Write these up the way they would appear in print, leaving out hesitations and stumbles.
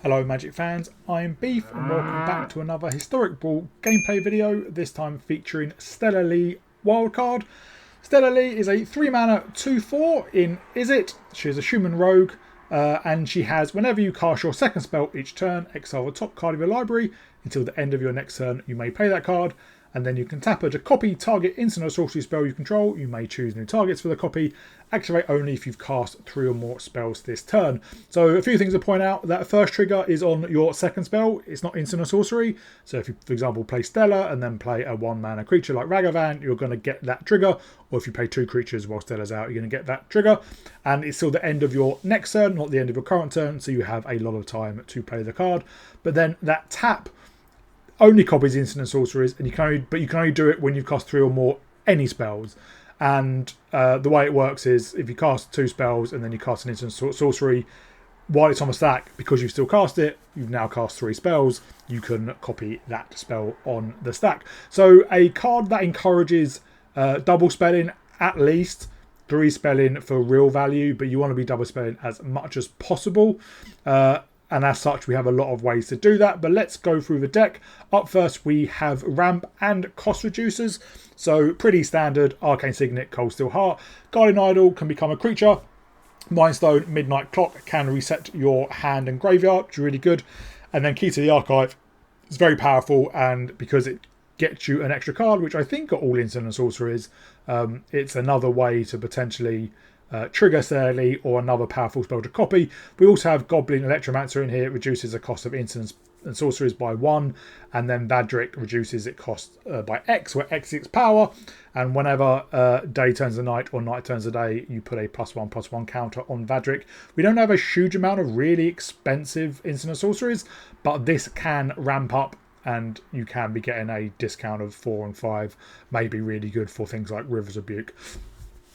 Hello Magic fans, I'm Beef and welcome back to another Historic Brawl gameplay video, this time featuring Stella wildcard. Stella is a 3 mana 2/4 in Izzet. She is a human rogue and she has, whenever you cast your second spell each turn, exile the top card of your library. Until the end of your next turn you may play that card, and then you can tap her to copy target instant or sorcery spell you control. You may choose new targets for the copy. Activate only if you've cast 3 or more spells this turn. So a few things to point out. That first trigger is on your second spell. It's not instant or sorcery. So if you, for example, play Stella and then play a 1 mana creature like Ragavan, you're going to get that trigger. Or if you play 2 creatures while Stella's out, you're going to get that trigger. And it's still the end of your next turn, not the end of your current turn. So you have a lot of time to play the card. But then that tap only copies instant and sorceries, and you can only do it when you've cast 3 or more any spells. And the way it works is if you cast 2 spells and then you cast an instant sorcery while it's on the stack, because you've still cast it, you've now cast 3 spells, you can copy that spell on the stack. So a card that encourages double spelling, at least 3 spelling for real value, but you want to be double spelling as much as possible. And as such, we have a lot of ways to do that. But let's go through the deck. Up first, we have ramp and cost reducers. So pretty standard. Arcane Signet, Cold Steel Heart. Guardian Idol can become a creature. Mindstone, Midnight Clock can reset your hand and graveyard, which is really good. And then Key to the Archive is very powerful. And because it gets you an extra card, which I think are all instant and sorceries, it's another way to potentially trigger Stella or another powerful spell to copy. We also have Goblin Electromancer in here. It reduces the cost of instants and sorceries by 1, and then Vadric reduces its cost by X, where X is its power, and whenever day turns to night or night turns to day, you put a +1/+1 counter on Vadric. We don't have a huge amount of really expensive instant and sorceries, but this can ramp up and you can be getting a discount of 4 and 5, maybe really good for things like Rivers of Buke.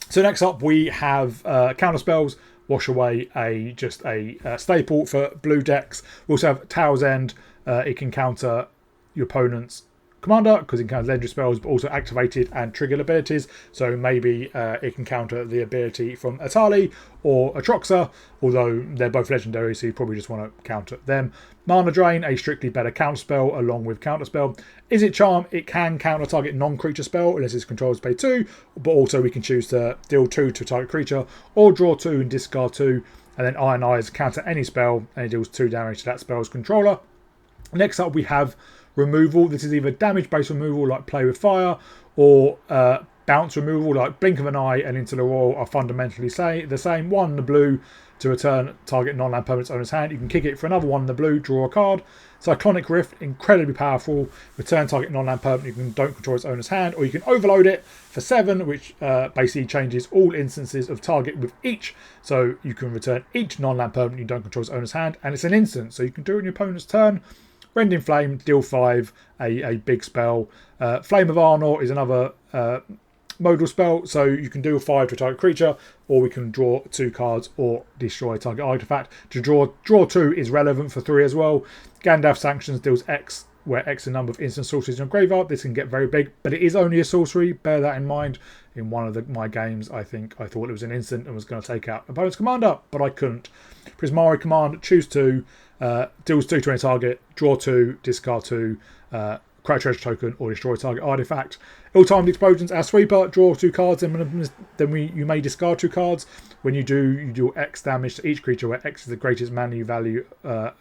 So next up we have counter spells. Wash Away, just a staple for blue decks. We also have Tail's End. It can counter your opponent's commander because it counters legendary spells, but also activated and triggered abilities. So maybe it can counter the ability from Atali or Atroxa, although they're both legendary, so you probably just want to counter them. Mana Drain, a strictly better counter spell along with counter spell. Izzet Charm, it can counter target non-creature spell unless its controllers pay 2, but also we can choose to deal 2 to a target creature or draw 2 and discard 2. And then Iron Eyes, counter any spell and it deals 2 damage to that spell's controller. Next up we have removal. This is either damage based removal like Play with Fire, or bounce removal like Blink of an Eye and Into the Royal are fundamentally the same. 1 in the blue to return target non-land permanent's owner's hand. You can kick it for another 1 in the blue, draw a card. Cyclonic Rift, incredibly powerful. Return target non-land permanent you don't control its owner's hand, or you can overload it for 7, which basically changes all instances of target with each. So you can return each non-land permanent you don't control its owner's hand, and it's an instant, so you can do it on your opponent's turn. Rending Flame, deal 5, a big spell. Flame of Arnor is another modal spell, so you can deal 5 to a target creature, or we can draw 2 cards or destroy a target artifact. To draw 2 is relevant for 3 as well. Gandalf Sanctions deals X, where X is the number of instant sorceries in your graveyard. This can get very big, but it is only a sorcery. Bear that in mind. In one of my games, I thought it was an instant and was going to take out opponent's commander, but I couldn't. Prismari Command, choose 2. Deals 2 to any target, draw 2, discard 2, create treasure token, or destroy target artifact. Ill-timed Explosions, our sweeper, draw 2 cards, then you may discard 2 cards. When you do, you deal X damage to each creature, where X is the greatest mana value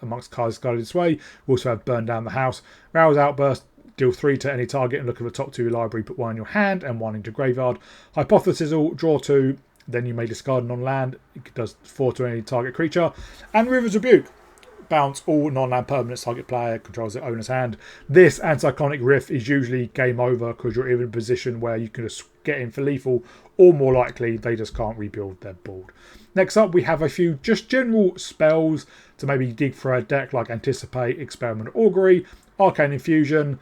amongst cards discarded this way. We also have Burn Down the House. Rouse Outburst, deal 3 to any target and look at the top 2 of your library, put 1 in your hand and 1 into graveyard. Hypothesis, draw 2, then you may discard non-land. It does 4 to any target creature. And Rivers of Buke. Bounce all non-land permanents target player controls their owner's hand. This and Cyclonic Rift is usually game over because you're in a position where you can just get in for lethal, or more likely they just can't rebuild their board. Next up we have a few just general spells to maybe dig for a deck, like Anticipate, Experiment, Augury, Arcane Infusion.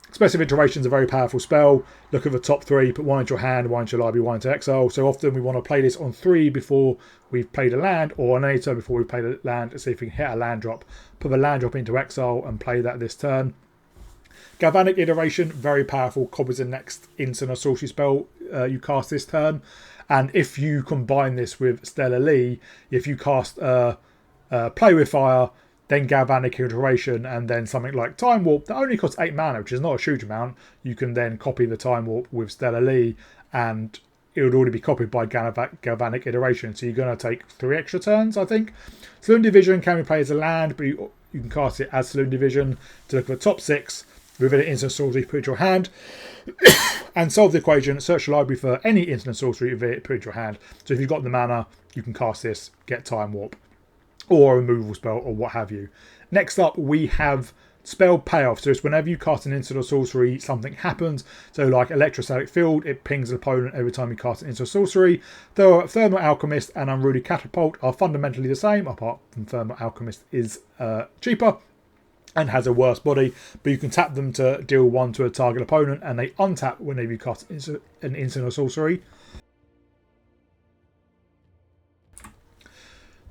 Expressive Iteration is a very powerful spell. Look at the top 3, put 1 into your hand, 1 into your library, 1 into exile. So often we want to play this on 3 before we've played a land, or on any turn before we've played a land, to see if we can hit a land drop. Put the land drop into exile and play that this turn. Galvanic Iteration, very powerful, copies the next instant or sorcery spell you cast this turn. And if you combine this with Stella, if you cast Play with Fire, then Galvanic Iteration, and then something like Time Warp that only costs 8 mana, which is not a huge amount. You can then copy the Time Warp with Stella Lee, and it would already be copied by Galvanic Iteration. So you're going to take 3 extra turns, I think. Saloon Division can be played as a land, but you can cast it as Saloon Division to look for the top 6 within an instant sorcery, put it in your hand, and solve the equation. Search the library for any instant sorcery, put it in your hand. So if you've got the mana, you can cast this, get Time Warp, or a removal spell, or what have you. Next up, we have spell payoff. So it's whenever you cast an instant or sorcery, something happens. So like Electrostatic Field, it pings an opponent every time you cast an instant or sorcery. Though Thermal Alchemist and Unruly Catapult are fundamentally the same, apart from Thermal Alchemist is cheaper and has a worse body, but you can tap them to deal 1 to a target opponent, and they untap whenever you cast an instant or sorcery.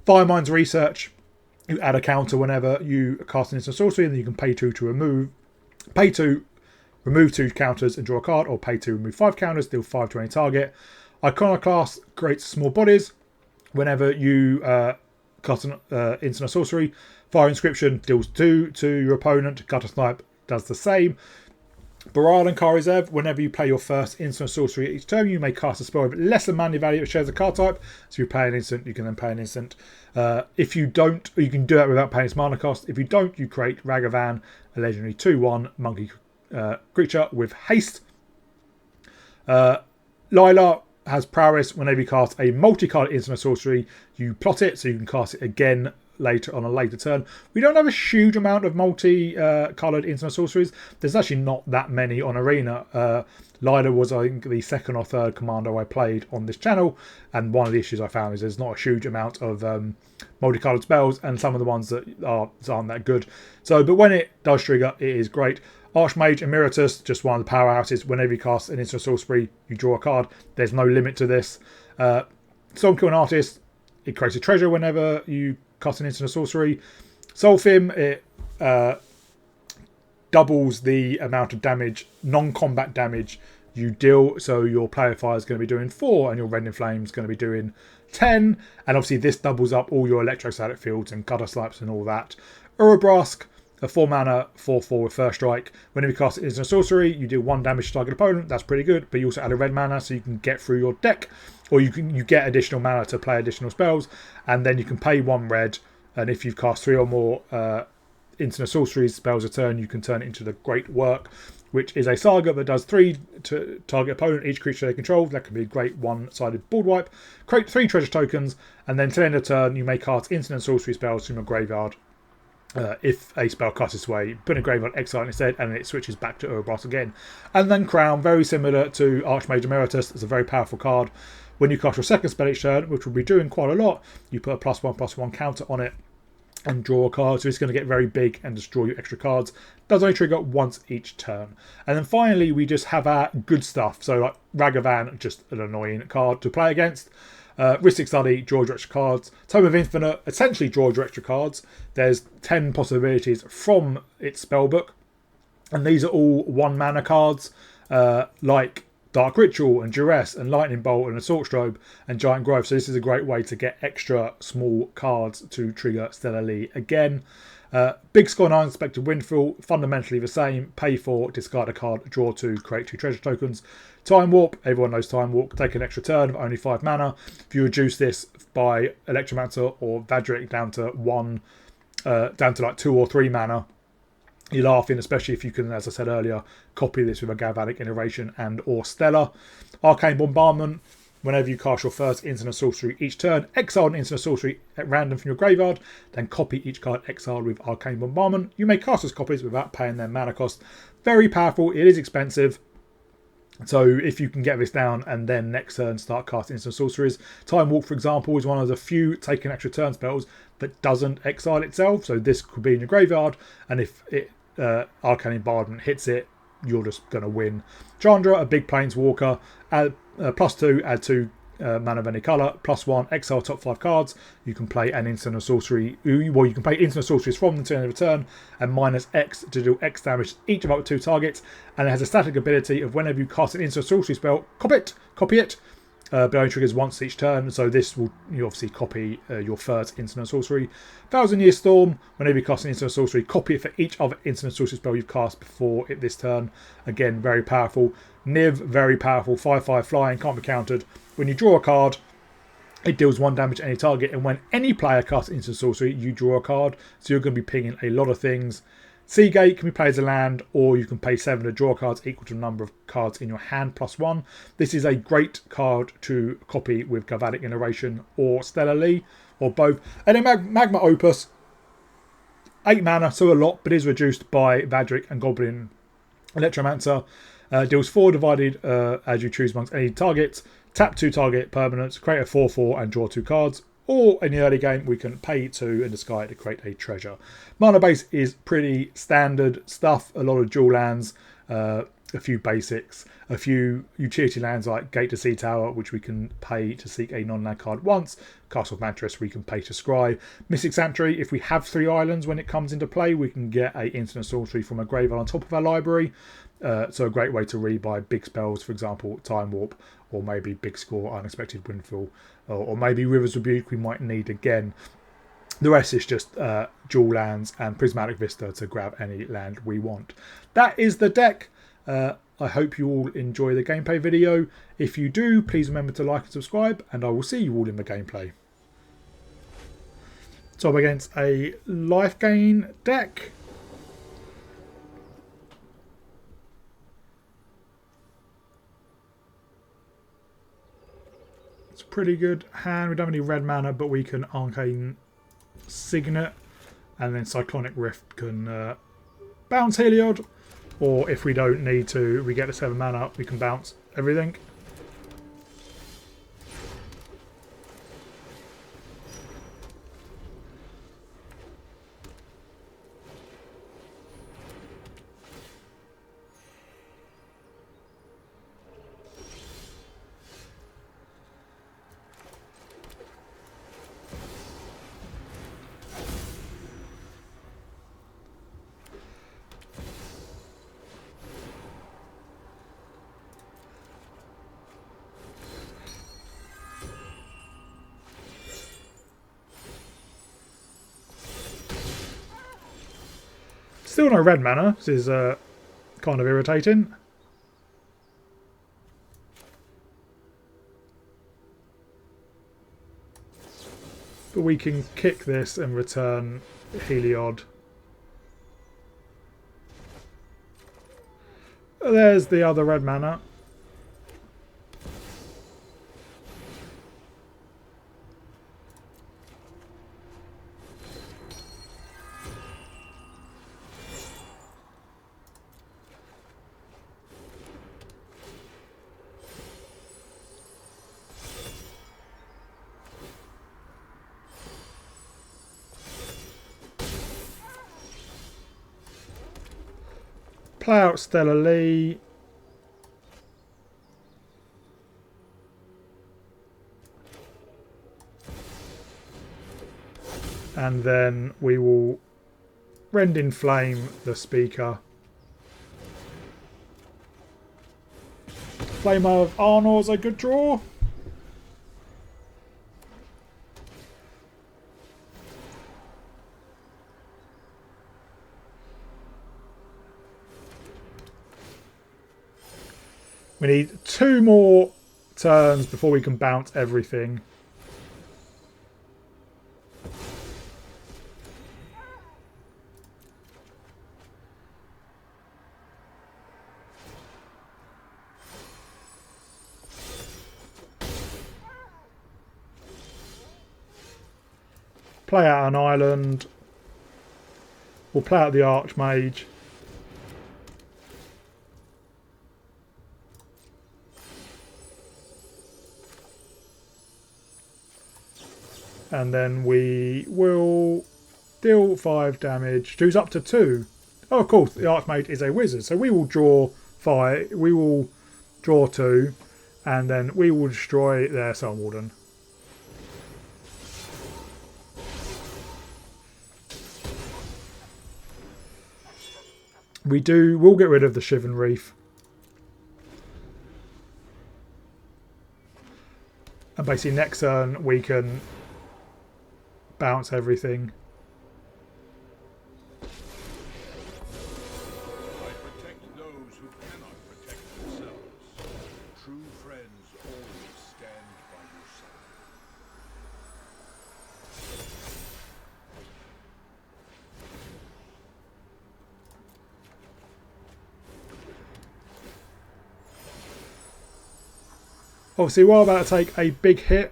Firemind's Research. You add a counter whenever you cast an instant sorcery, and then you can pay 2 to remove. Pay 2, remove 2 counters and draw a card, or pay 2, remove 5 counters, deal 5 to any target. Iconoclast creates small bodies. Whenever you cast an instant or sorcery, Fire Inscription deals 2 to your opponent. Gutter Snipe does the same. Brawl and Karizev, whenever you play your first instant or sorcery each turn, you may cast a spell with less than mana value that shares a card type. So if you play an instant, you can then play an instant. If you don't, you can do that without paying its mana cost. If you don't, you create Ragavan, a legendary 2/1 monkey creature with haste. Lila has prowess. Whenever you cast a multi-card instant or sorcery, you plot it, so you can cast it again later on a later turn. We don't have a huge amount of multi-coloured instant sorceries. There's actually not that many on Arena. Lila was, I think, the 2nd or 3rd commander I played on this channel, and one of the issues I found is there's not a huge amount of multi-coloured spells, and some of the ones that aren't that good. So, but when it does trigger, it is great. Archmage Emeritus, just one of the powerhouses. Whenever you cast an instant sorcery, you draw a card. There's no limit to this. Stormkill Artist, it creates a treasure whenever you cast an instant sorcery. Soulfim, it doubles the amount of damage, non-combat damage you deal. So your player fire is going to be doing 4, and your Rending Flame is going to be doing 10. And obviously this doubles up all your Electrostatic Fields and Gutter Snipes and all that. Urabrask, a 4 mana 4/4 with First Strike. Whenever you cast an instant sorcery, you do 1 damage to target opponent. That's pretty good, but you also add a red mana so you can get through your deck, or you get additional mana to play additional spells, and then you can pay 1 red, and if you've cast 3 or more instant sorceries spells a turn, you can turn it into the Great Work, which is a saga that does 3 to target opponent, each creature they control. That can be a great one-sided board wipe. Create 3 treasure tokens, and then to the end of turn, you may cast instant and sorcery spells from your graveyard. If a spell casts its way, put in a graveyard, exile it instead, and it switches back to Urabrask again. And then Crown, very similar to Archmage Emeritus, it's a very powerful card. When you cast your second spell each turn, which will be doing quite a lot, you put a +1/+1 counter on it and draw a card, so it's going to get very big and destroy your extra cards. Does only trigger once each turn. And then finally, we just have our good stuff. So like Ragavan, just an annoying card to play against. Rhystic Study, draw your extra cards. Tome of Infinite, essentially draw your extra cards. There's 10 possibilities from its spellbook, and these are all 1 mana cards, like Dark Ritual and Duress and Lightning Bolt and Assault Strobe and Giant Growth. So this is a great way to get extra small cards to trigger Stella Lee again. Big Score 9, Inspected Windfall, fundamentally the same. Pay 4, discard a card, draw 2, create 2 treasure tokens. Time Warp, everyone knows Time Warp, take an extra turn of only 5 mana. If you reduce this by Electromancer or Vadric down to like 2 or 3 mana, you're laughing, especially if you can, as I said earlier, copy this with a Galvanic Iteration and or Stella. Arcane Bombardment, whenever you cast your first instant sorcery each turn, exile an instant sorcery at random from your graveyard, then copy each card exiled with Arcane Bombardment. You may cast those copies without paying their mana cost. Very powerful, it is expensive. So if you can get this down and then next turn start casting instant sorceries. Time Walk, for example, is one of the few take an extra turn spells that doesn't exile itself. So this could be in your graveyard, and if it Arcane Bombardment hits it, you're just going to win. Chandra, a big planeswalker, add +2, add 2 mana of any colour, +1, exile top 5 cards. You can play an instant or sorcery, well, you can play instant or sorceries from the turn of a turn, and -X to do X damage to each of up to 2 targets. And it has a static ability of whenever you cast an instant or sorcery spell, copy it. but only triggers once each turn. So this will you obviously copy your first instant sorcery. 1000-Year Storm. Whenever you cast an instant sorcery, copy it for each other instant sorcery spell you've cast before it this turn. Again, very powerful. Niv, very powerful. 5/5 flying, can't be countered. When you draw a card, it deals 1 damage to any target, and when any player casts instant sorcery, you draw a card. So you're going to be pinging a lot of things. Seagate can be played as a land, or you can pay 7 to draw cards equal to the number of cards in your hand +1. This is a great card to copy with Galvanic Iteration or Stella Lee, or both. And then Magma Opus, 8 mana, so a lot, but is reduced by Vadric and Goblin Electromancer. Deals 4 divided as you choose amongst any targets. Tap 2 target permanents, create a 4/4 and draw 2 cards. Or in the early game, we can pay 2 and discard to create a treasure. Mana base is pretty standard stuff. A lot of dual lands, a few basics, a few utility lands like Gate to Sea Tower, which we can pay to seek a non-land card once. Castle of Mantris, we can pay to scry. Mystic Sanctuary, if we have 3 islands when it comes into play, we can get a instant sorcery from a graveyard on top of our library. So a great way to rebuy big spells, for example, Time Warp, or maybe Big Score, Unexpected Windfall, or maybe River's Rebuke we might need again. The rest is just dual lands and Prismatic Vista to grab any land we want. That is the deck. I hope you all enjoy the gameplay video. If you do, please remember to like and subscribe, and I will see you all in the gameplay. So I'm against a life gain deck. It's a pretty good hand. We don't have any red mana, but we can Arcane Signet, and then Cyclonic Rift can bounce Heliod, or if we don't need to, we get the 7 mana, we can bounce everything. Still no red mana. This is kind of irritating. But we can kick this and return Heliod. There's the other red mana. Play out Stella Lee. And then we will Rend in Flame the speaker. Flame of Arnor's a good draw. We need 2 more turns before we can bounce everything. Play out an island. We'll play out the Archmage. And then we will deal 5 damage. Choose up to 2. Oh, of course, the Archmage is a wizard. So we will draw 5. We will draw 2. And then we will destroy their Sun Warden. We'll get rid of the Shivan Reef. And basically next turn we can bounce everything. Obviously, we're about to take a big hit.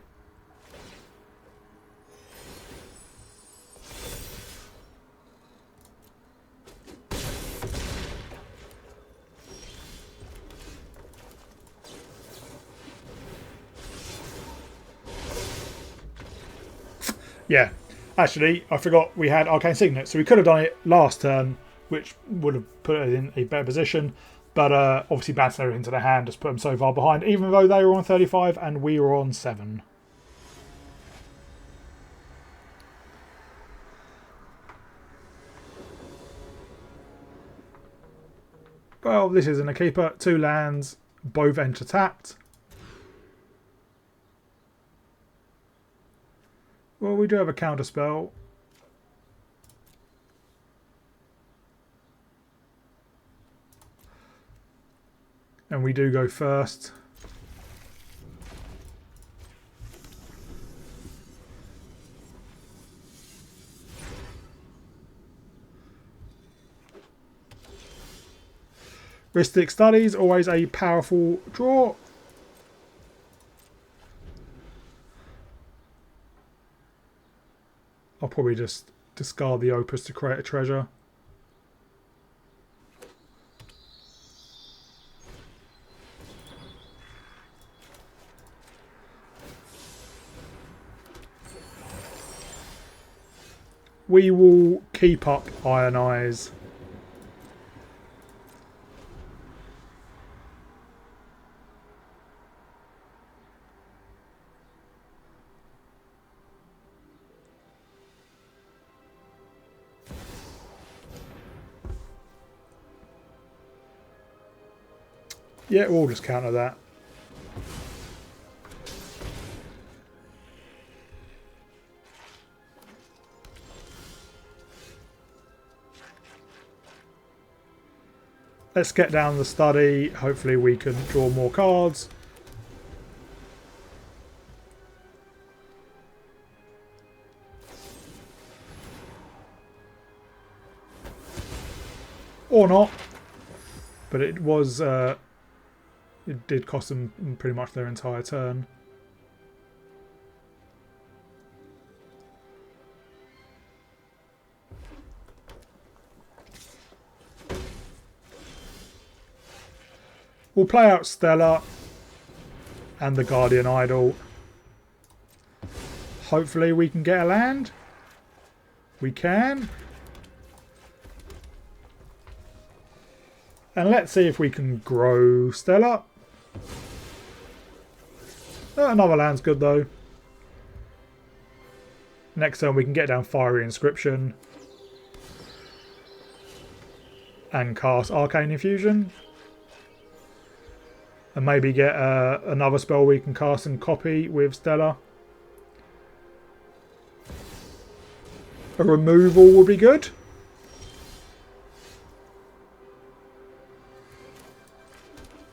Yeah, actually, I forgot we had Arcane Signet, so we could have done it last turn, which would have put it in a better position. But obviously bouncing everything to the hand just put them so far behind, even though they were on 35 and we were on 7. Well, this isn't a keeper. 2 lands, both enter tapped. Well, we do have a counter spell. And we do go first. Ristic Studies, always a powerful draw. I'll probably just discard the Opus to create a treasure. We will keep up Iron Eyes. Yeah, we'll just counter that. Let's get down the study. Hopefully we can draw more cards. Or not. But it was... it did cost them pretty much their entire turn. We'll play out Stella and the Guardian Idol. Hopefully we can get a land. We can. And let's see if we can grow Stella. Another land's good though. Next turn we can get down Fiery Inscription. And cast Arcane Infusion. And maybe get another spell we can cast and copy with Stella. A removal would be good.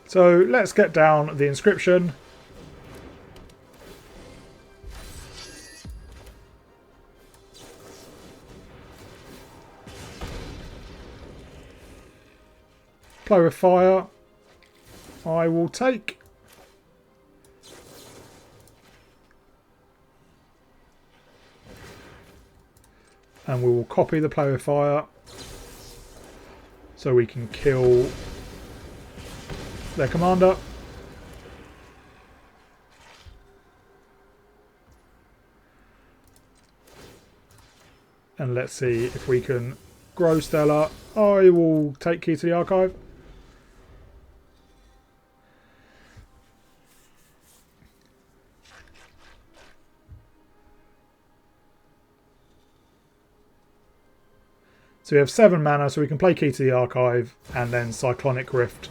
So let's get down the inscription. Play with fire. I will take. And we will copy the play with fire so we can kill their commander. And let's see if we can grow Stella. I will take Key to the Archive. So we have 7 mana, so we can play Key to the Archive and then Cyclonic Rift.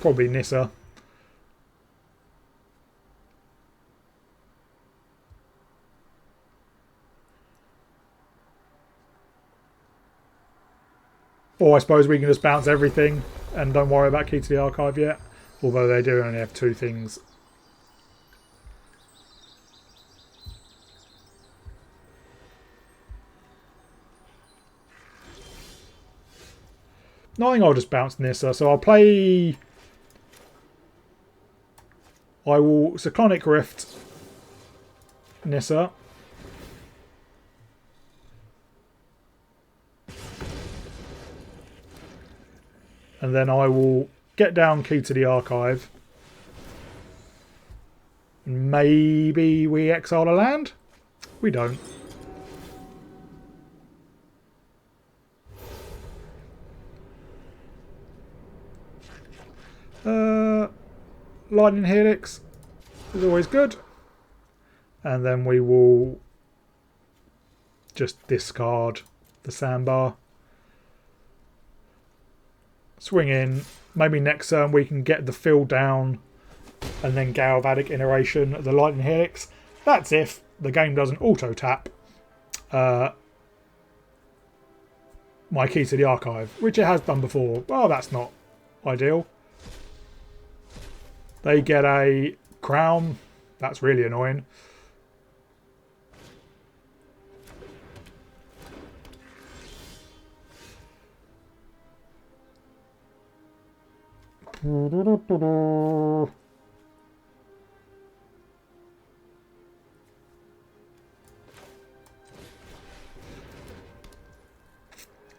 Probably Nissa. Or I suppose we can just bounce everything and don't worry about Key to the Archive yet. Although they do only have 2 things. No, I think I'll just bounce Nissa. So I'll play... I will Cyclonic Rift Nissa. And then I will get down Key to the Archive. Maybe we exile a land? We don't. Lightning Helix is always good. And then we will just discard the sandbar. Swing in. Maybe next turn we can get the field down and then Galvanic Iteration the Lightning Helix. That's if the game doesn't auto-tap my Key to the Archive, which it has done before. Well, that's not ideal. They get a crown. That's really annoying.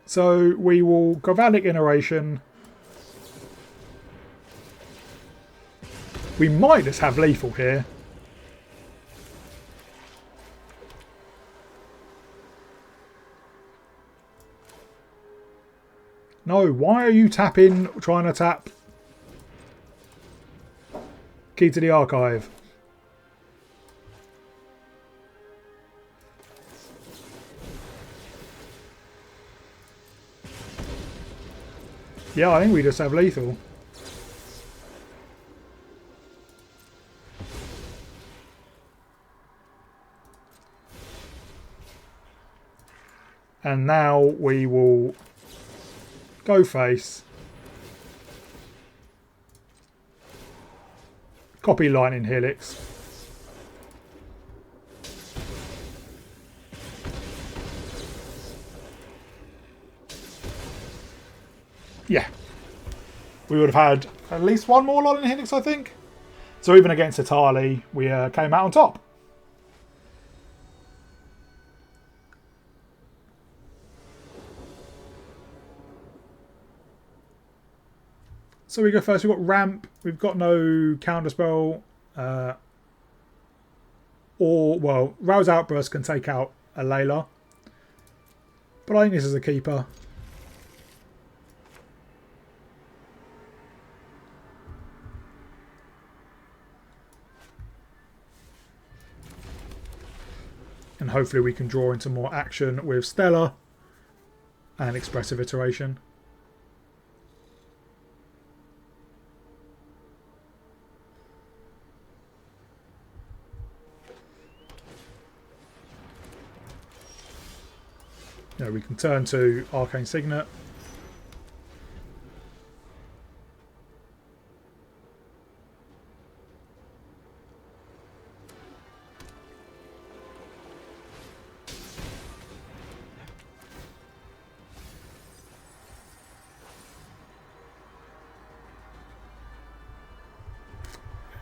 So we will Galvanic Iteration. We might just have lethal here. No, why are you tapping, trying to tap Key to the Archive? Yeah, I think we just have lethal. And now we will go face. Copy Lightning Helix. Yeah. We would have had at least one more Lightning Helix, I think. So even against Atali, we came out on top. So we go first. We've got Ramp. We've got no Counterspell. Well, Rouse Outburst can take out a Layla. But I think this is a keeper. And hopefully we can draw into more action with Stella and Expressive Iteration. You know, we can turn to Arcane Signet.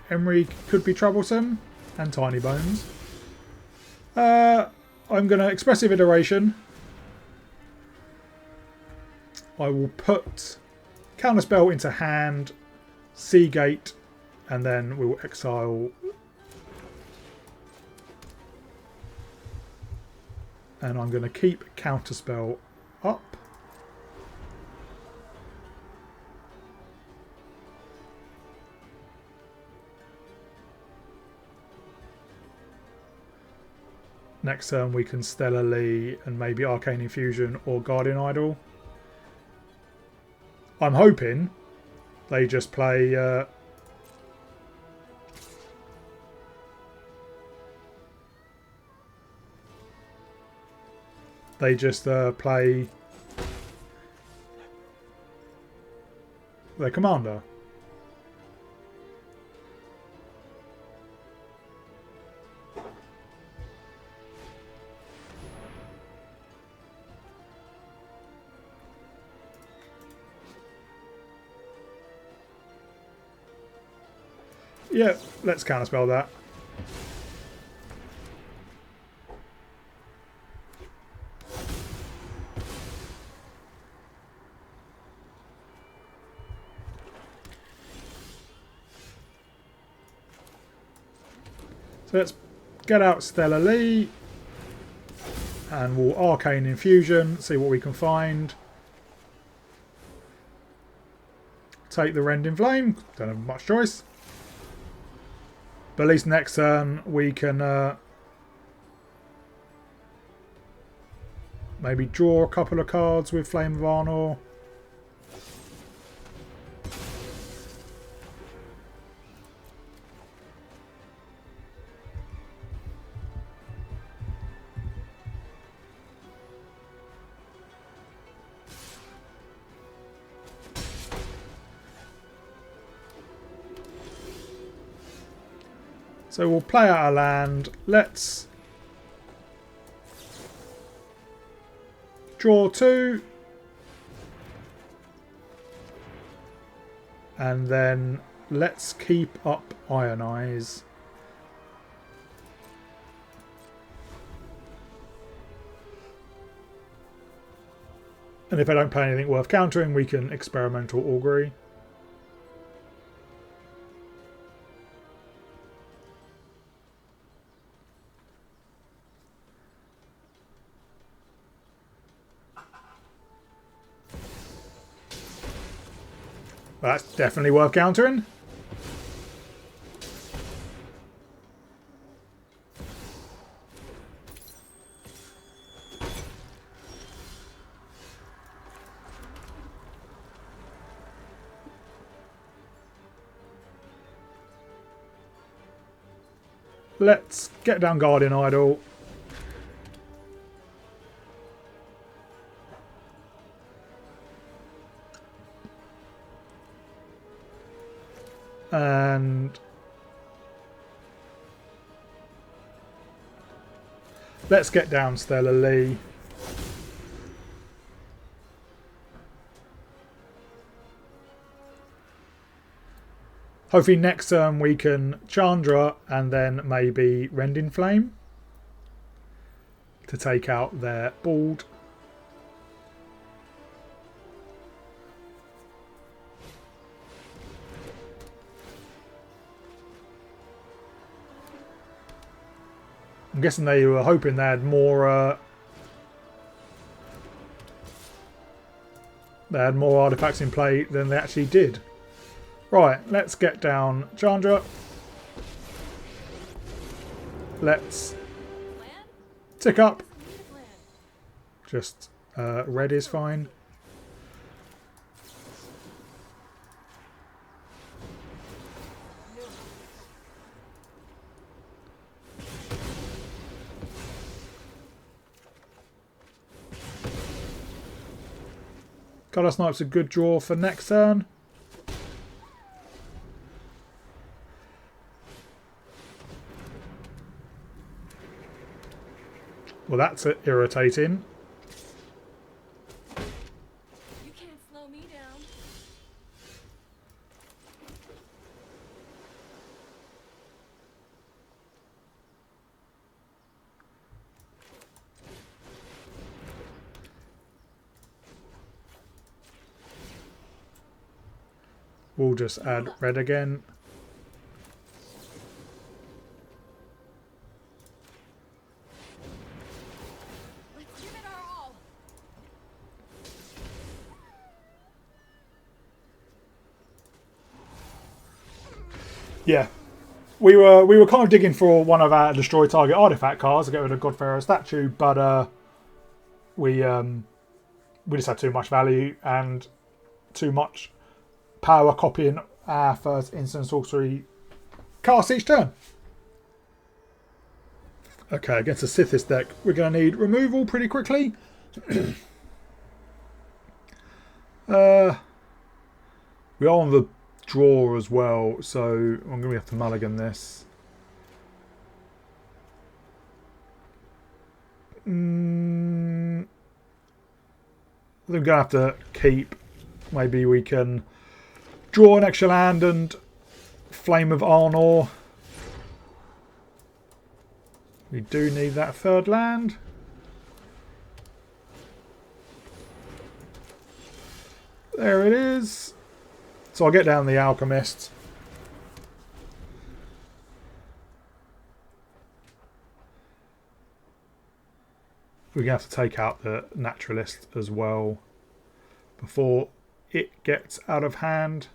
Emery could be troublesome, and Tiny Bones. I'm going to Expressive Iteration. I will put Counterspell into hand, Seagate, and then we will exile. And I'm going to keep Counterspell up. Next turn we can Stella Lee and maybe Arcane Infusion or Guardian Idol. I'm hoping they just play play their commander. Yeah, let's counterspell that. So let's get out Stella Lee and we'll Arcane Infusion, see what we can find. Take the Rending Flame, don't have much choice. But at least next turn we can maybe draw a couple of cards with Flame of Arnor. So we'll play out a land. Let's draw 2. And then let's keep up Ionize. And if I don't play anything worth countering, we can Experimental Augury. Well, that's definitely worth countering. Let's get down Guardian Idol. And let's get down Stella Lee. Hopefully next turn we can Chandra and then maybe Rending Flame to take out their board. I'm guessing they were hoping they had more artifacts in play than they actually did. Right, let's get down Chandra. Let's tick up. Just red is fine. Color Snipe's a good draw for next turn. Well, that's irritating. You can't slow me down. We'll just add red again. Let's give it our all. Yeah, we were kind of digging for one of our destroy target artifact cards to get rid of Godpharaoh statue, but we just had too much value and too much power copying our first instant sorcery cast each turn. Okay, against the Sithis deck, we're going to need removal pretty quickly. We are on the draw as well, so I'm going to have to mulligan this. I think I'm going to have to keep. Maybe we can draw an extra land and Flame of Arnor. We do need that third land. There it is. So I'll get down the Alchemist. We're going to have to take out the Naturalist as well before it gets out of hand.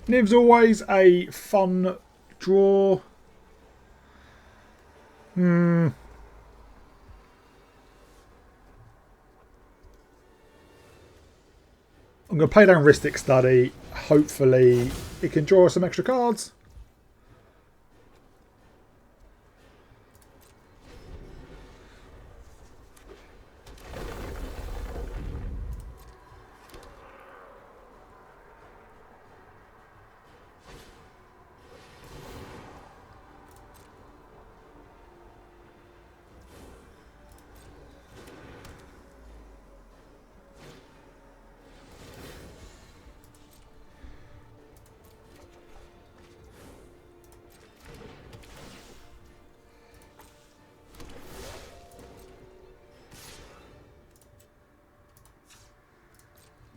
Niv's always a fun draw. I'm going to play down Ristic Study. Hopefully it can draw some extra cards.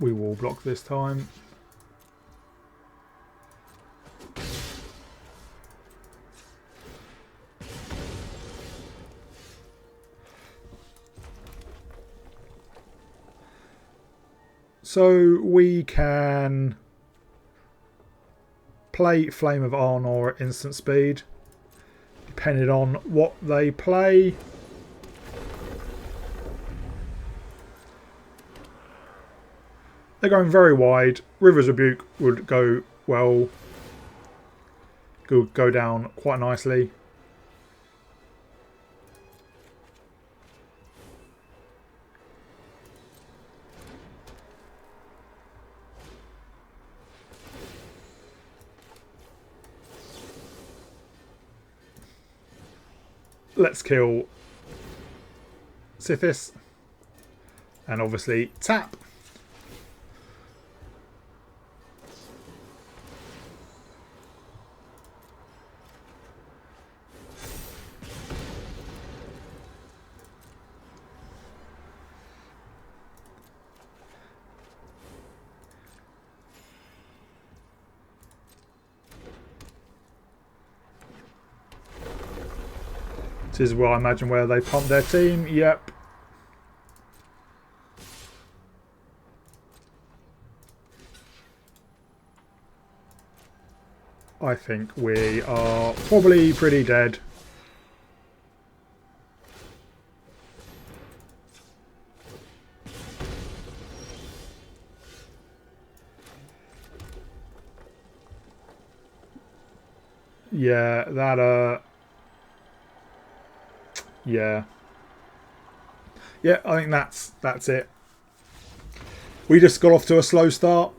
We will block this time. So we can play Flame of Arnor at instant speed, depending on what they play. They're going very wide. River's Rebuke would go well. Could go down quite nicely. Let's kill Sithis. And obviously tap. This is where I imagine where they pump their team. Yep. I think we are probably pretty dead. Yeah, that yeah. Yeah, I think that's it. We just got off to a slow start.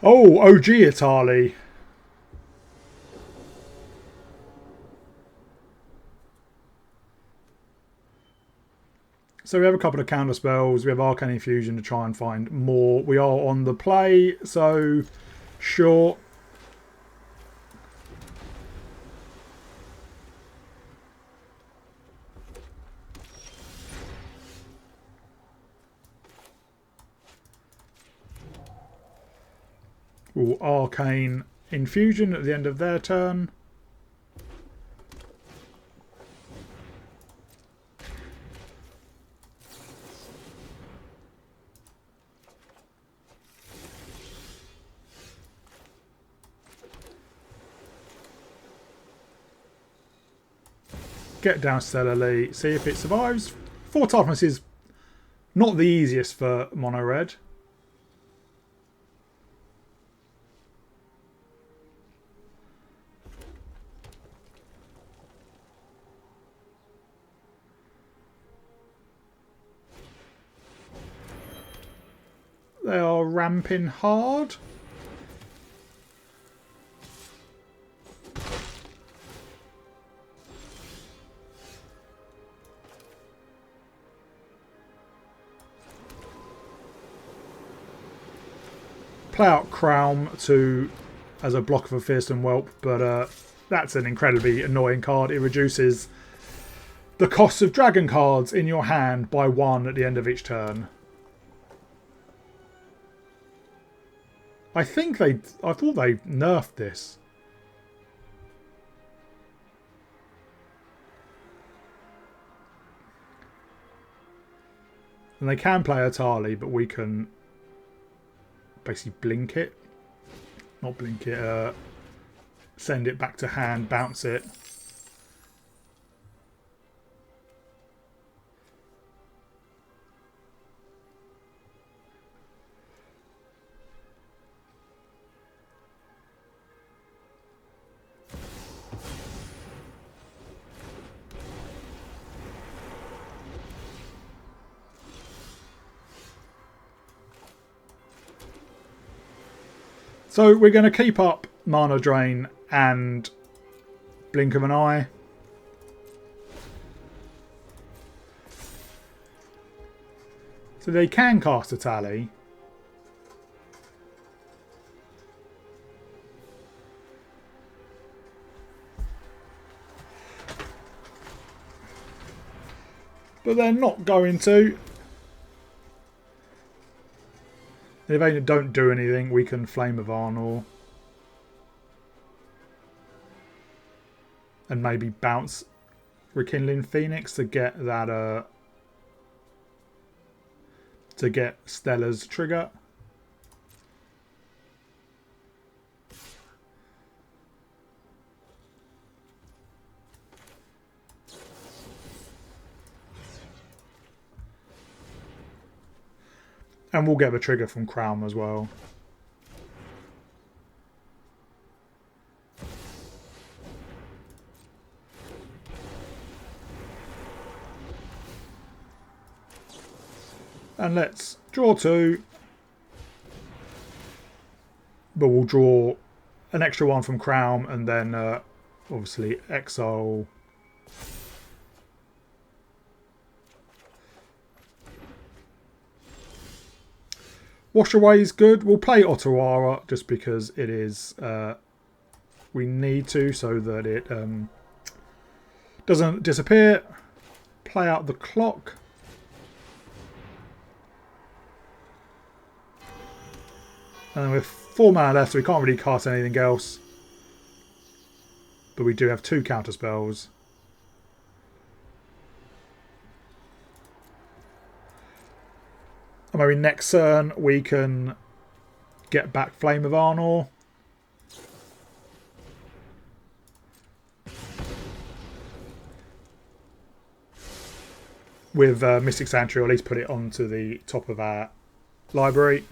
Oh, OG Itali. So we have a couple of counter spells. We have Arcane Infusion to try and find more. We are on the play, so sure. Ooh, Arcane Infusion at the end of their turn. Get down Stella, see if it survives. 4 toughness is not the easiest for mono red. They are ramping hard. Play out Crown as a block of a fearsome whelp, but that's an incredibly annoying card. It reduces the cost of dragon cards in your hand by 1 at the end of each turn. I thought they nerfed this. And they can play Atali, but we can basically blink it. Not blink it, send it back to hand, bounce it. So we're going to keep up Mana Drain and Blink of an Eye. So they can cast a Tally. But they're not going to. If they don't do anything, we can Flame of Arnor. And maybe bounce Rekindling Phoenix to get that to get Stella's trigger. And we'll get the trigger from Crown as well. And let's draw 2. But we'll draw an extra 1 from Crown and then obviously exile. Wash Away is good. We'll play Otawara just because it is. We need to so that it doesn't disappear. Play out the clock. And with 4 mana left, so we can't really cast anything else. But we do have 2 counter spells. And maybe next turn we can get back Flame of Arnor. With Mystic Sanctuary, or at least put it onto the top of our library.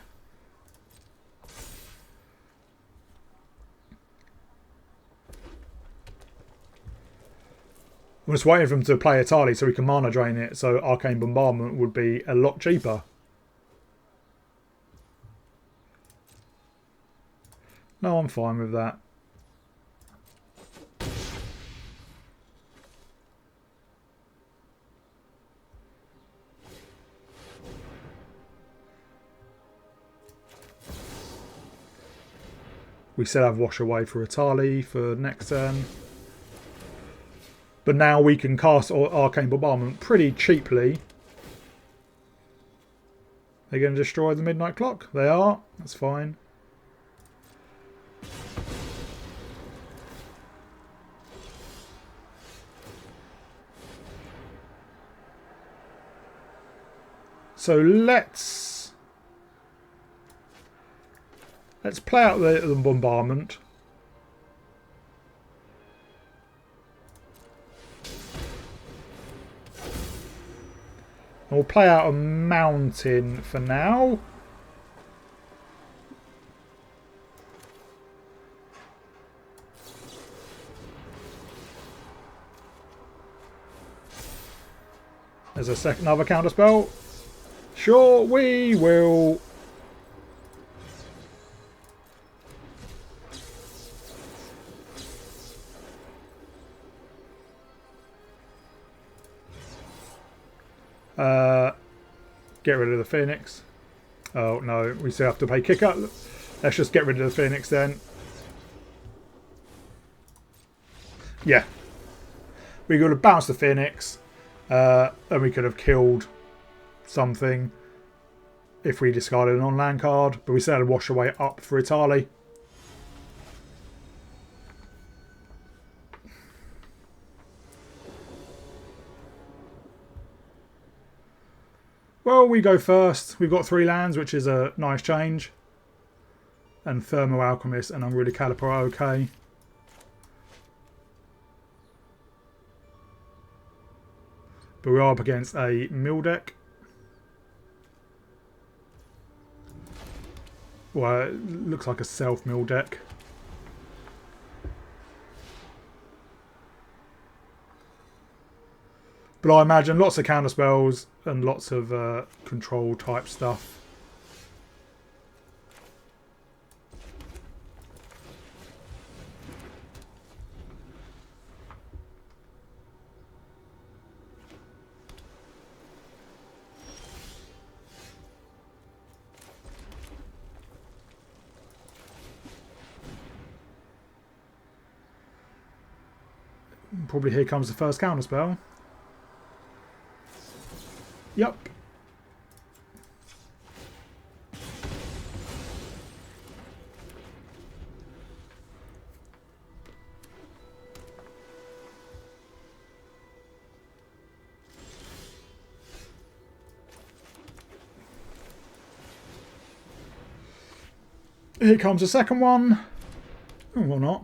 I'm just waiting for them to play Atali so we can mana drain it, so Arcane Bombardment would be a lot cheaper. No, I'm fine with that. We still have Wash Away for Atali for next turn. But now we can cast Arcane Bombardment pretty cheaply. They're going to destroy the Midnight Clock? They are. That's fine. So let's play out the bombardment. And we'll play out a mountain for now. There's another counter spell. Sure, we will Get rid of the Phoenix. Oh no, we still have to pay kicker. Let's just get rid of the Phoenix then. Yeah. We could have bounced the Phoenix, and we could have killed something if we discarded an on-land card, but we still had to wash away up for Italy. Well, we go first. We've got 3 lands, which is a nice change. And Thermo Alchemist and Unruly Caliper are okay. But we are up against a mill deck. Well, it looks like a self-mill deck. But I imagine lots of counter spells and lots of control type stuff. Probably here comes the first counter spell. Yep. Here comes the second one. Oh, or not.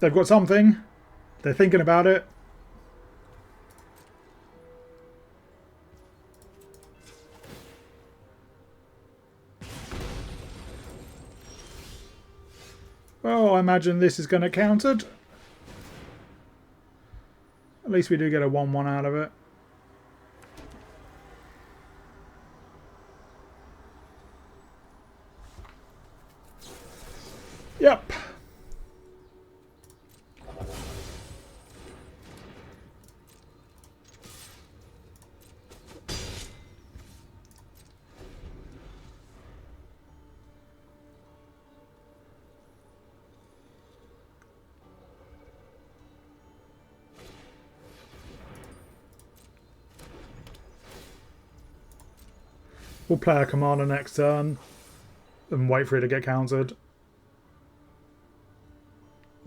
They've got something. They're thinking about it. Well, I imagine this is going to countered. At least we do get a 1-1 out of it. Yep. We'll play a commander next turn and wait for it to get countered.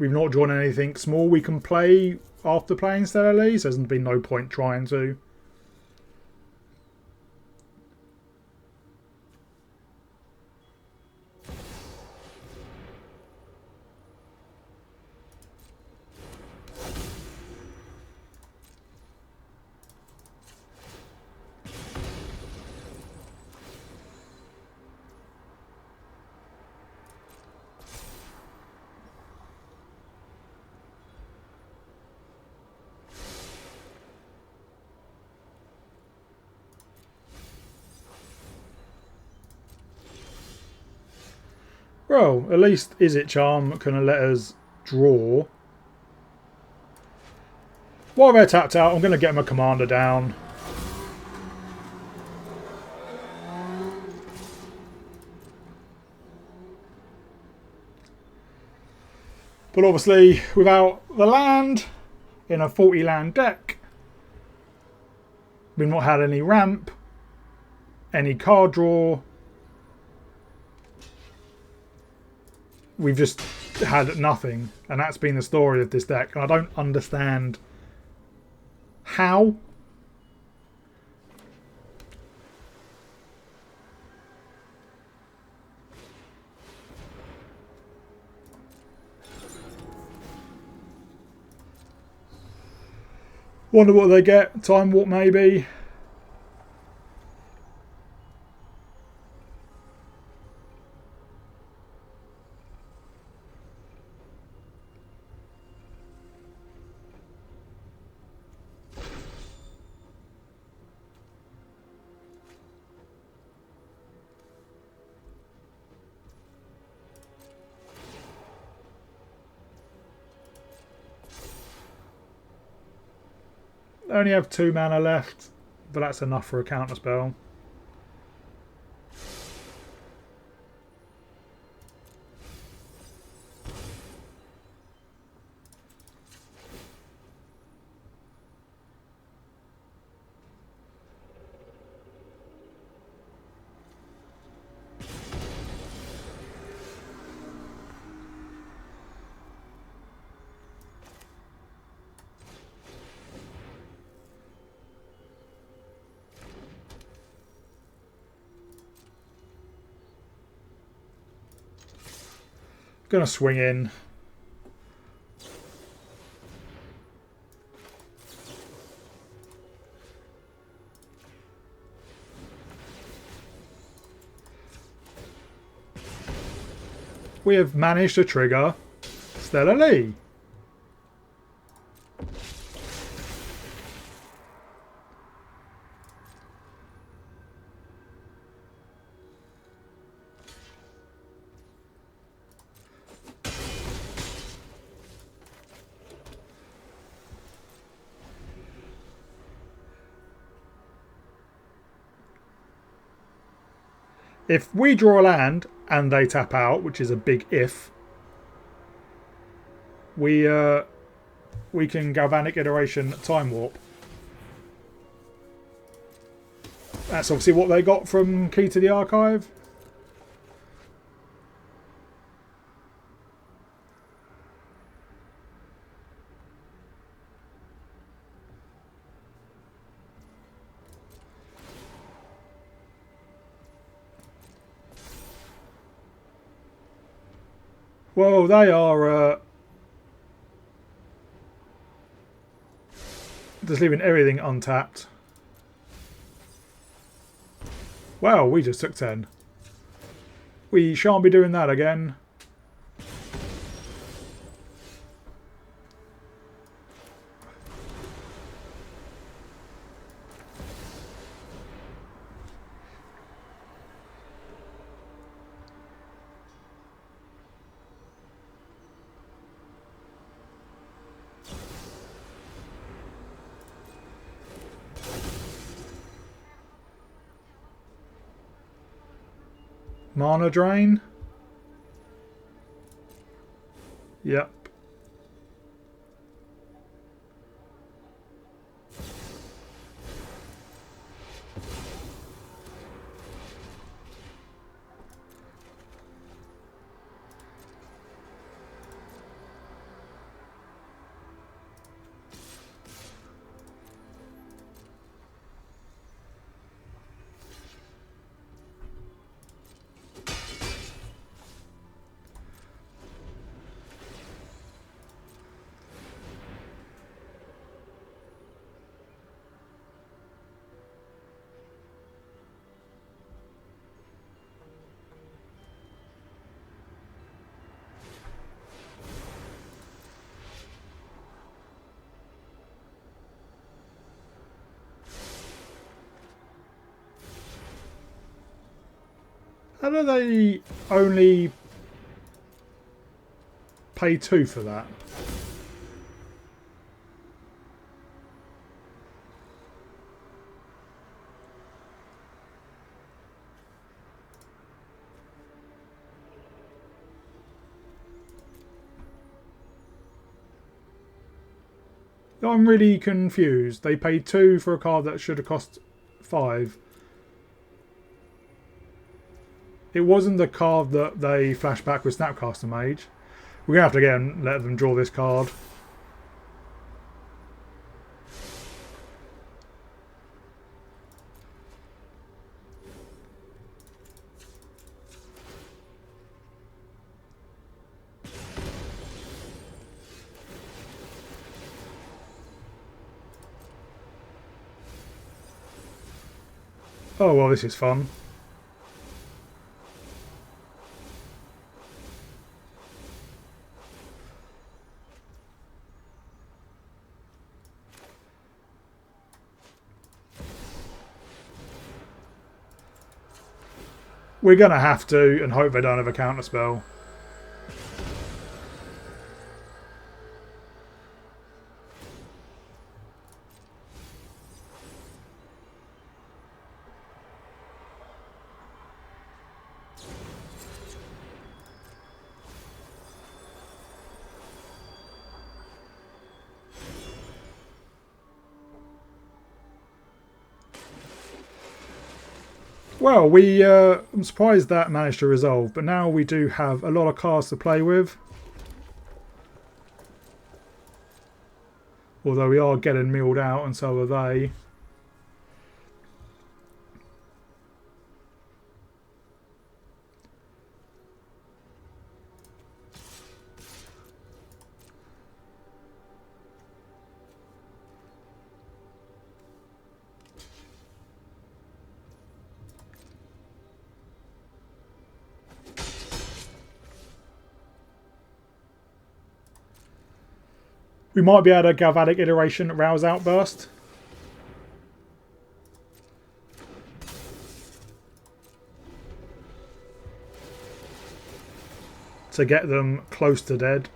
We've not drawn anything small we can play after playing Stella Lee, so there's been no point trying to. Well, at least Izzet Charm can let us draw. While they're tapped out, I'm going to get my commander down. But obviously, without the land, in a 40 land deck, we've not had any ramp, any card draw. We've just had nothing, and that's been the story of this deck, and I don't understand how. Wonder what they get. Time Warp maybe. I only have 2 mana left, but that's enough for a counter spell. Gonna swing in. We have managed to trigger Stella Lee. If we draw a land and they tap out, which is a big if, we can Galvanic Iteration Time Warp. That's obviously what they got from Key to the Archive. Well, they are just leaving everything untapped. Wow, we just took 10. We shan't be doing that again. Mana drain. Yep. How do they only pay 2 for that? I'm really confused. They paid 2 for a card that should have cost 5. It wasn't the card that they flashed back with Snapcaster Mage. We're going to have to again let them draw this card. Oh, well, this is fun. We're going to have to, and hope they don't have a counter spell. Well, I'm surprised that managed to resolve, but now we do have a lot of cards to play with. Although we are getting milled out, and so are they. We might be able to Galvanic Iteration Rouse Outburst. To get them close to dead.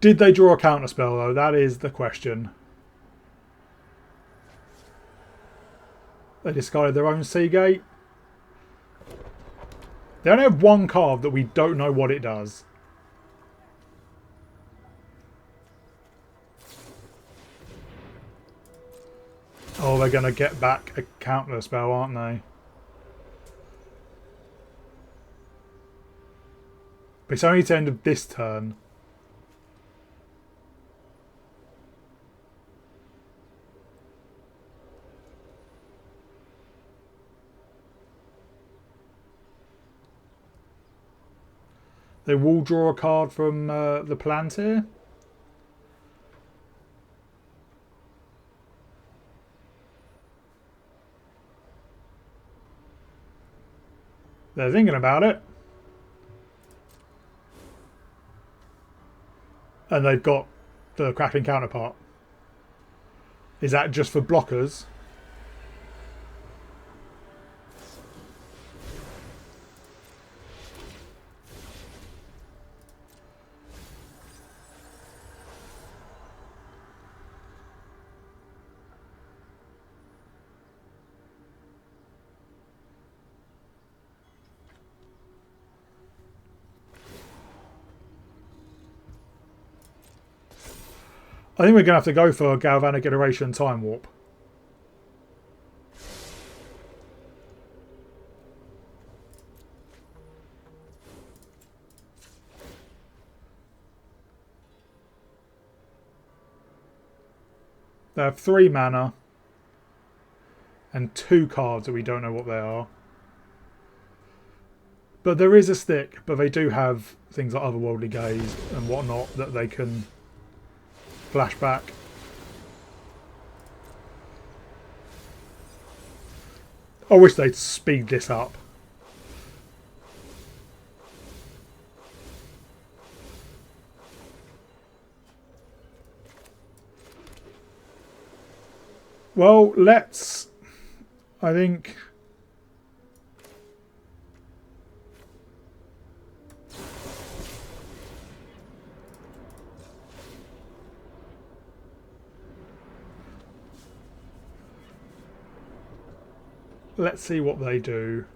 Did they draw a counterspell though? That is the question. They discarded their own Seagate. They only have one card that we don't know what it does. Oh, they're going to get back a counterspell, aren't they? But it's only to the end of this turn. They will draw a card from the Palantir. They're thinking about it. And they've got the Crackling Counterpart. Is that just for blockers? I think we're going to have to go for Galvanic Iteration Time Warp. They have 3 mana and 2 cards that we don't know what they are. But there is a stick, but they do have things like Otherworldly Gaze and whatnot that they can flashback. I wish they'd speed this up. Well, let's... I think... Let's see what they do.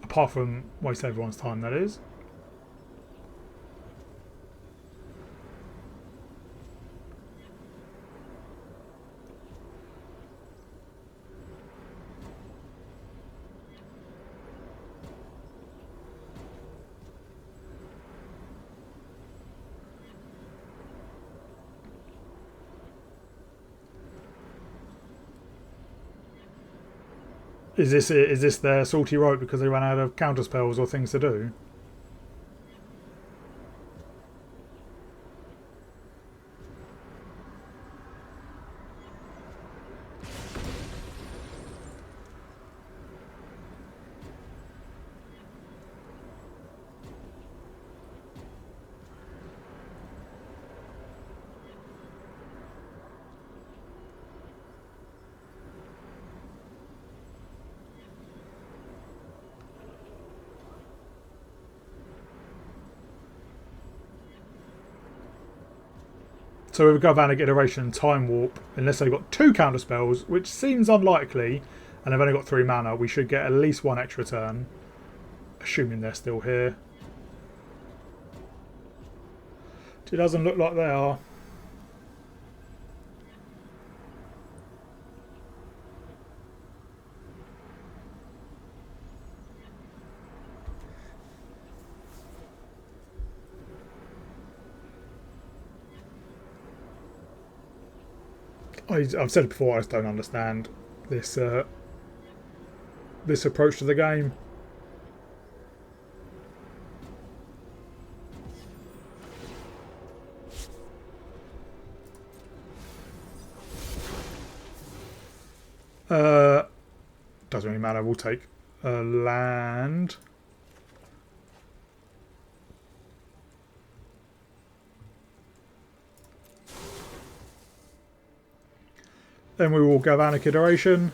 Apart from waste everyone's time, that is. Is this their salty rope because they ran out of counter spells or things to do? So we've got Galvanic Iteration and Time Warp, unless they've got 2 counter spells, which seems unlikely, and they've only got 3 mana, we should get at least 1 extra turn, assuming they're still here. It doesn't look like they are. I've said it before, I just don't understand this this approach to the game. Doesn't really matter, we'll take a land. Then we will Galvanic Iteration.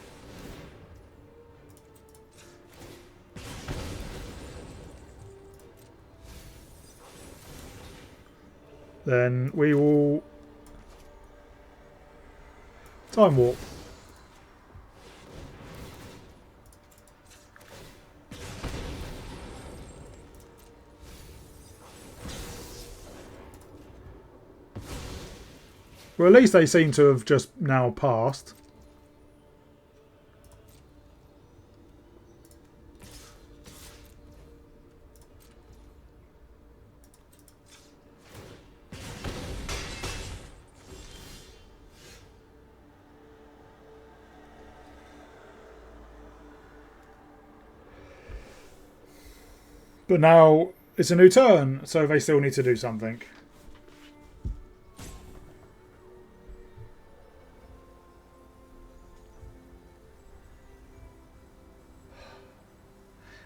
Then we will Time Warp. Well, at least they seem to have just now passed. But now it's a new turn, so they still need to do something.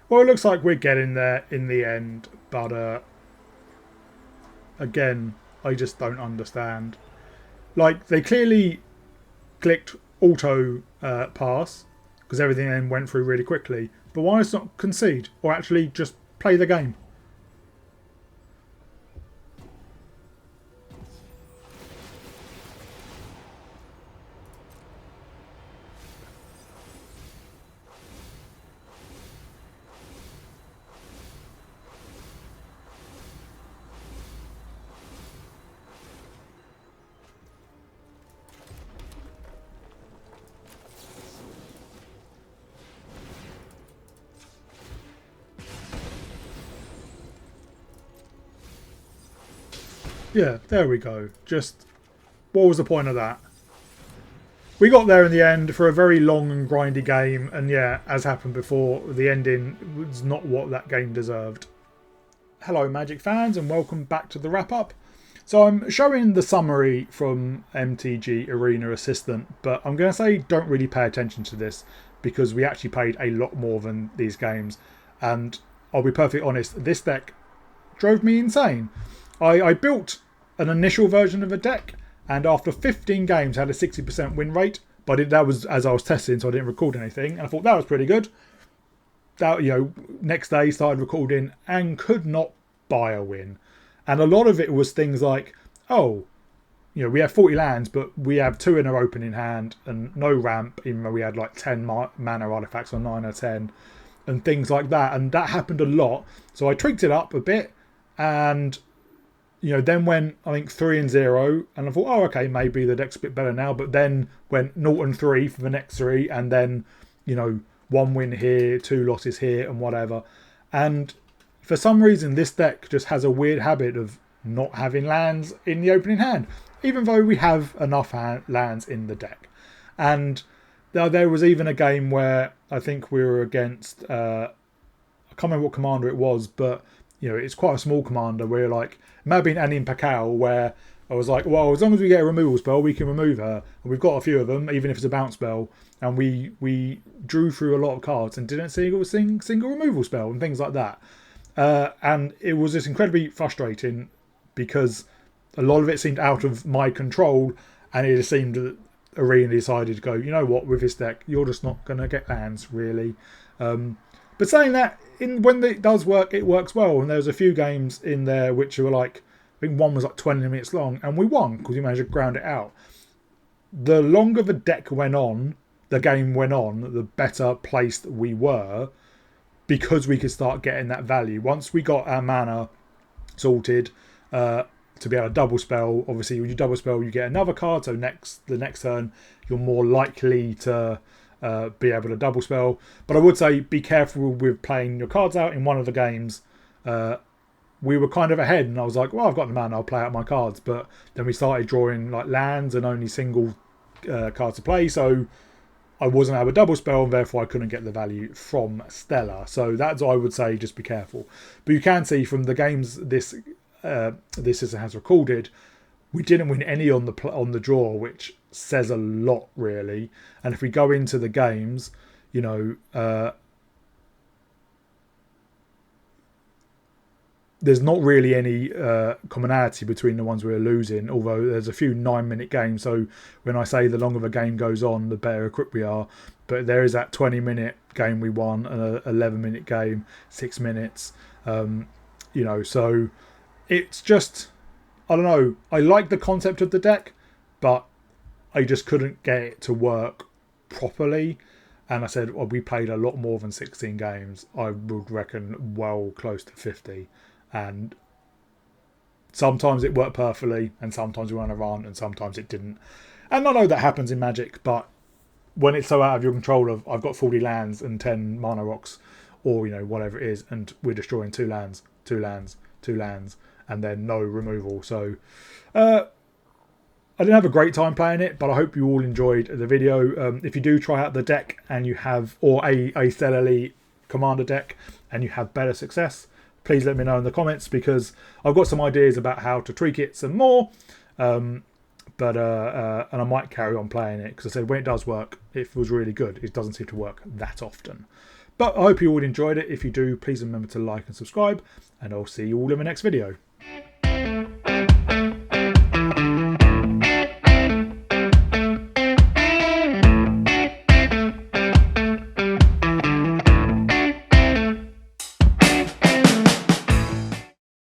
Well, it looks like we're getting there in the end, but again, I just don't understand. Like, they clearly clicked auto pass, because everything then went through really quickly. But why not concede, or actually just play the game? Yeah, there we go. Just, what was the point of that? We got there in the end for a very long and grindy game, and yeah, as happened before, the ending was not what that game deserved. Hello Magic fans, and welcome back to the wrap-up. So I'm showing the summary from MTG Arena Assistant, but I'm going to say don't really pay attention to this, because we actually played a lot more than these games, and I'll be perfectly honest, this deck drove me insane. I built an initial version of a deck, and after 15 games had a 60% win rate, but that was as I was testing, so I didn't record anything, and I thought that was pretty good. That, you know, next day started recording and could not buy a win. And a lot of it was things like, oh, you know, we have 40 lands, but we have 2 in our opening hand and no ramp, even though we had like 10 mana artifacts or 9 or 10. and things like that, and that happened a lot. So I tweaked it up a bit, and then went, I think, 3-0, and I thought, oh, okay, maybe the deck's a bit better now. But then went 0-3 for the next 3, and then 1 win here, 2 losses here, and whatever. And for some reason, this deck just has a weird habit of not having lands in the opening hand, even though we have enough lands in the deck. And there was even a game where I think we were against, I can't remember what commander it was, but it's quite a small commander where it may have been Anin Pakal, where I was like, well, as long as we get a removal spell, we can remove her. And we've got a few of them, even if it's a bounce spell. And we drew through a lot of cards and didn't see a single removal spell and things like that. And it was just incredibly frustrating because a lot of it seemed out of my control, and it just seemed that Arena decided to go, you know what, with this deck, you're just not going to get lands, really. But saying that, when it does work, it works well. And there's a few games in there which were I think one was 20 minutes long, and we won because we managed to ground it out. The longer the deck went on, the game went on, the better placed we were, because we could start getting that value. Once we got our mana sorted to be able to double spell, obviously when you double spell, you get another card. So the next turn, you're more likely to be able to double spell. But I would say be careful with playing your cards out. In one of the games, we were kind of ahead, and I was like, well, I've got the mana, I'll play out my cards. But then we started drawing lands and only single cards to play, so I wasn't able to double spell, and therefore I couldn't get the value from Stella. So that's what I would say, just be careful. But you can see from the games this has recorded, we didn't win any on the draw, which says a lot, really. And if we go into the games, there's not really any commonality between the ones we're losing, although there's a few 9-minute games. So when I say the longer the game goes on, the better equipped we are. But there is that 20-minute game we won, and an 11-minute game, 6 minutes. So it's just, I don't know. I like the concept of the deck, but I just couldn't get it to work properly. And I said, well, we played a lot more than 16 games. I would reckon well close to 50. And sometimes it worked perfectly, and sometimes we went on a run, and sometimes it didn't. And I know that happens in Magic, but when it's so out of your control of, I've got 40 lands and 10 mana rocks, or whatever it is, and we're destroying 2 lands, and then no removal. So I didn't have a great time playing it, but I hope you all enjoyed the video. If you do try out the deck and you have, or a Stella Lee Commander deck, and you have better success, please let me know in the comments, because I've got some ideas about how to tweak it some more. And I might carry on playing it, because I said when it does work, it feels really good. It doesn't seem to work that often. But I hope you all enjoyed it. If you do, please remember to like and subscribe, and I'll see you all in the next video.